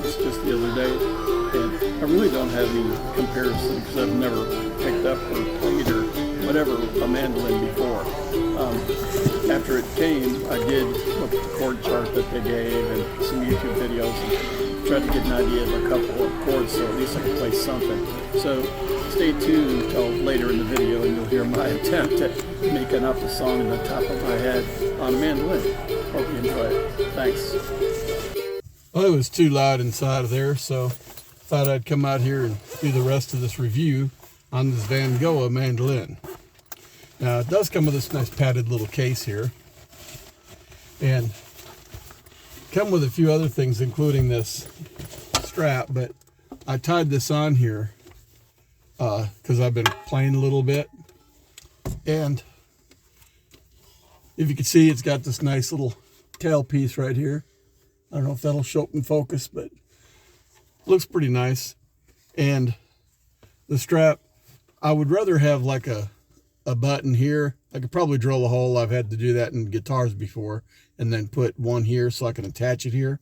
this just the other day, and I really don't have any comparison because I've never picked up or played or whatever a mandolin before. After it came, I did look at the chord chart that they gave and some YouTube videos and tried to get an idea of a couple of chords so at least I could play something. So stay tuned until later in the video and you'll hear my attempt at making up a song in the top of my head on a mandolin. Hope you enjoy it. Thanks. Well, it was too loud inside of there, so thought I'd come out here and do the rest of this review on this Vangoa mandolin. Now, it does come with this nice padded little case here, and come with a few other things, including this strap, but I tied this on here because I've been playing a little bit, and if you can see, it's got this nice little tail piece right here. I don't know if that'll show up in focus, but it looks pretty nice. And the strap, I would rather have like a button here. I could probably drill a hole. I've had to do that in guitars before, and then put one here so I can attach it here.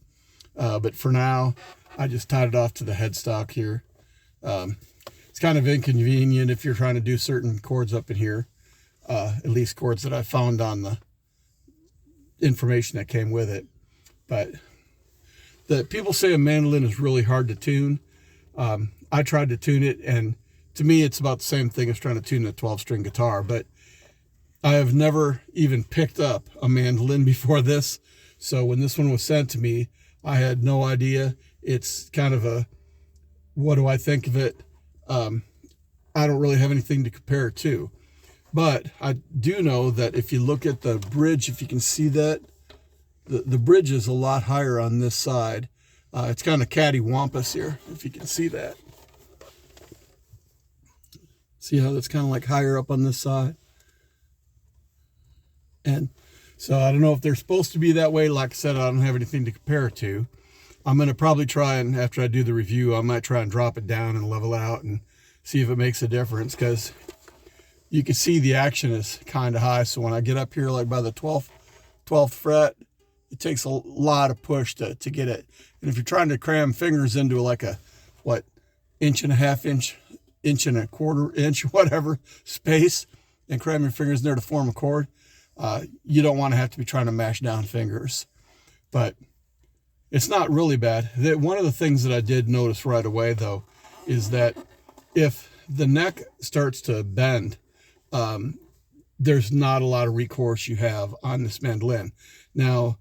But for now, I just tied it off to the headstock here. It's kind of inconvenient if you're trying to do certain chords up in here, at least chords that I found on the information that came with it. But the people say a mandolin is really hard to tune. I tried to tune it, and to me, it's about the same thing as trying to tune a 12-string guitar, but I have never even picked up a mandolin before this. So when this one was sent to me, I had no idea. It's kind of a, what do I think of it? I don't really have anything to compare it to, but I do know that if you look at the bridge, if you can see that, the bridge is a lot higher on this side. It's kind of cattywampus here, if you can see that. See how that's kind of like higher up on this side? And so I don't know if they're supposed to be that way. Like I said, I don't have anything to compare it to. I'm going to probably try, and after I do the review, I might try and drop it down and level it out and see if it makes a difference, because you can see the action is kind of high. So when I get up here like by the 12th fret, it takes a lot of push to get it. And if you're trying to cram fingers into like a, what, inch and a half inch, inch and a quarter inch, whatever space, and cram your fingers in there to form a chord, you don't want to have to be trying to mash down fingers. But it's not really bad. One of the things that I did notice right away, though, is that if the neck starts to bend, there's not a lot of recourse you have on this mandolin. Now,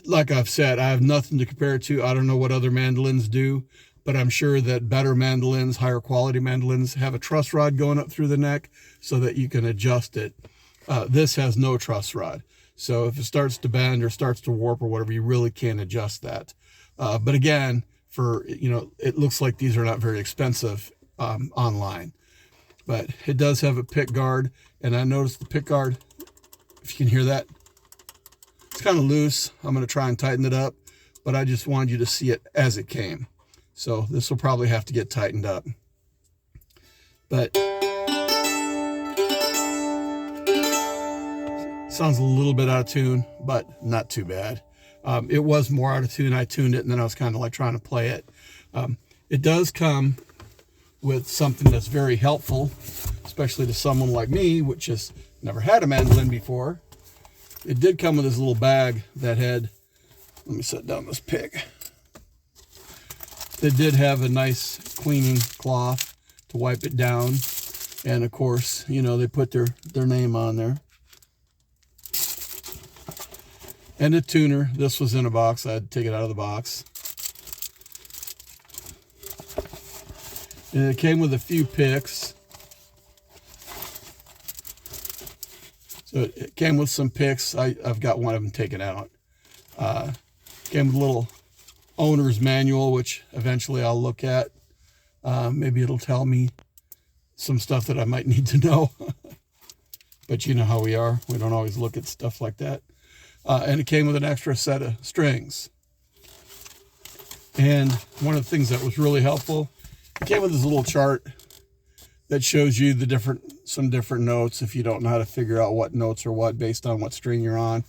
like I've said, I have nothing to compare it to. I don't know what other mandolins do, but I'm sure that better mandolins, higher quality mandolins, have a truss rod going up through the neck so that you can adjust it. This has no truss rod. So if it starts to bend or starts to warp or whatever, you really can't adjust that. But again, it looks like these are not very expensive online. But it does have a pick guard, and I noticed the pick guard, if you can hear that, it's kind of loose. I'm going to try and tighten it up, but I just wanted you to see it as it came. So this will probably have to get tightened up. But sounds a little bit out of tune, but not too bad. It was more out of tune. I tuned it, and then I was kind of like trying to play it. It does come with something that's very helpful, especially to someone like me, which has never had a mandolin before. It did come with this little bag that had, let me set down this pick. They did have a nice cleaning cloth to wipe it down. And of course, they put their name on there. And a tuner. This was in a box. I had to take it out of the box. And it came with a few picks. So it came with some picks. I've got one of them taken out. Came with a little owner's manual, which eventually I'll look at. Maybe it'll tell me some stuff that I might need to know. But you know how we are. We don't always look at stuff like that. And it came with an extra set of strings. And one of the things that was really helpful, it came with this little chart that shows you some different notes if you don't know how to figure out what notes are what based on what string you're on.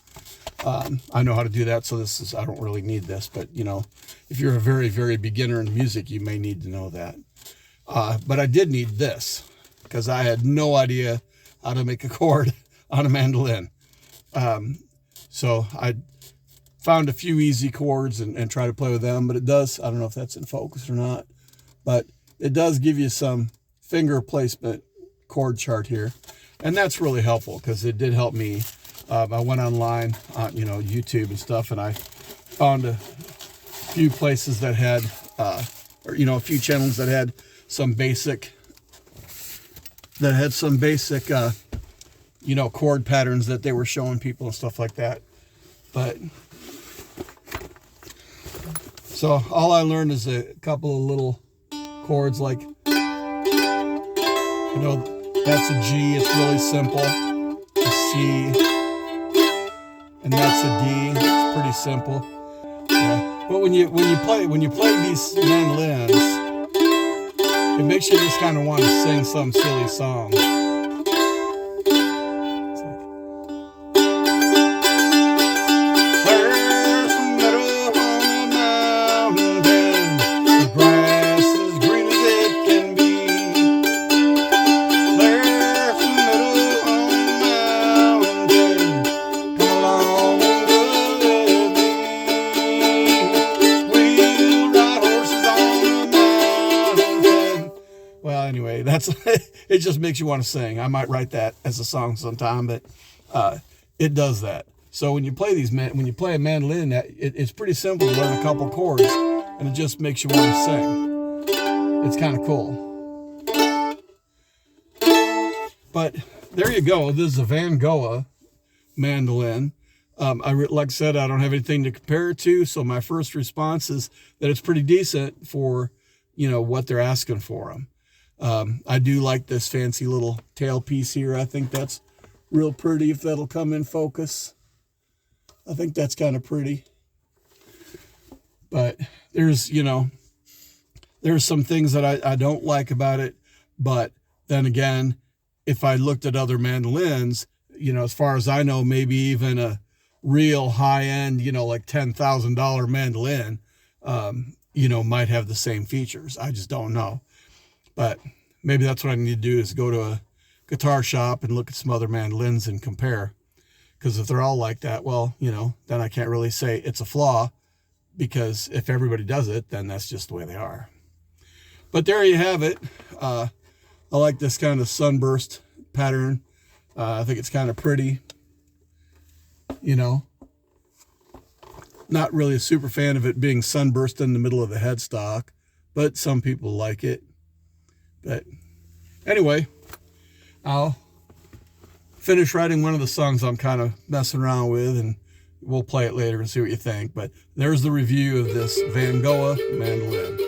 I know how to do that, so I don't really need this, but you know, if you're a very, very beginner in music, you may need to know that. But I did need this because I had no idea how to make a chord on a mandolin. So I found a few easy chords and try to play with them, but it does, I don't know if that's in focus or not, but it does give you some finger placement chord chart here. And that's really helpful because it did help me. I went online on, you know, YouTube and stuff, and I found a few places that had, or, you know, a few channels that had some basic, you know, chord patterns that they were showing people and stuff like that. But, so all I learned is a couple of little chords like, you know, that's a G, it's really simple, a C, and that's a D. It's pretty simple. Yeah. But when you play these mandolins, it makes you just kind of want to sing some silly song. It's like, there's a meadow on the mountain, the grass as green as it can be. There's a meadow on the mountain, come along and go with me. We'll ride horses on the mountain. Well, anyway, that's it. Just makes you want to sing. I might write that as a song sometime, but it does that. So when you play a mandolin, it's pretty simple to learn a couple chords, and it just makes you want to sing. It's kind of cool. But there you go. This is a Vangoa mandolin. Like I said, I don't have anything to compare it to, so my first response is that it's pretty decent for, you know, what they're asking for them. I do like this fancy little tailpiece here. I think that's real pretty, if that'll come in focus. I think that's kind of pretty. But there's, you know, there's some things that I don't like about it. But then again, if I looked at other mandolins, you know, as far as I know, maybe even a real high-end, you know, like $10,000 mandolin, you know, might have the same features. I just don't know. But maybe that's what I need to do, is go to a guitar shop and look at some other mandolins and compare. Because if they're all like that, well, you know, then I can't really say it's a flaw, because if everybody does it, then that's just the way they are. But there you have it. I like this kind of sunburst pattern. I think it's kind of pretty. You know, not really a super fan of it being sunburst in the middle of the headstock, but some people like it. But anyway, I'll finish writing one of the songs I'm kind of messing around with, and we'll play it later and see what you think. But there's the review of this Vangoa mandolin.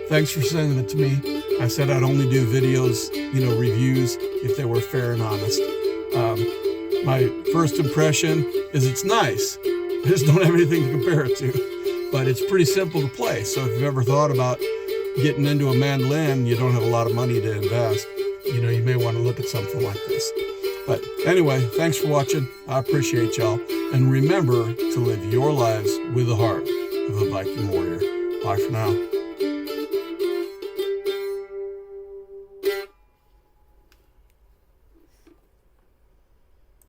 Thanks for sending it to me. I said I'd only do videos, you know, reviews, if they were fair and honest. My first impression is it's nice. I just don't have anything to compare it to. But it's pretty simple to play. So if you've ever thought about getting into a mandolin, you don't have a lot of money to invest, you know, you may want to look at something like this. But anyway, thanks for watching. I appreciate y'all. And remember to live your lives with the heart of a Viking warrior. Bye for now.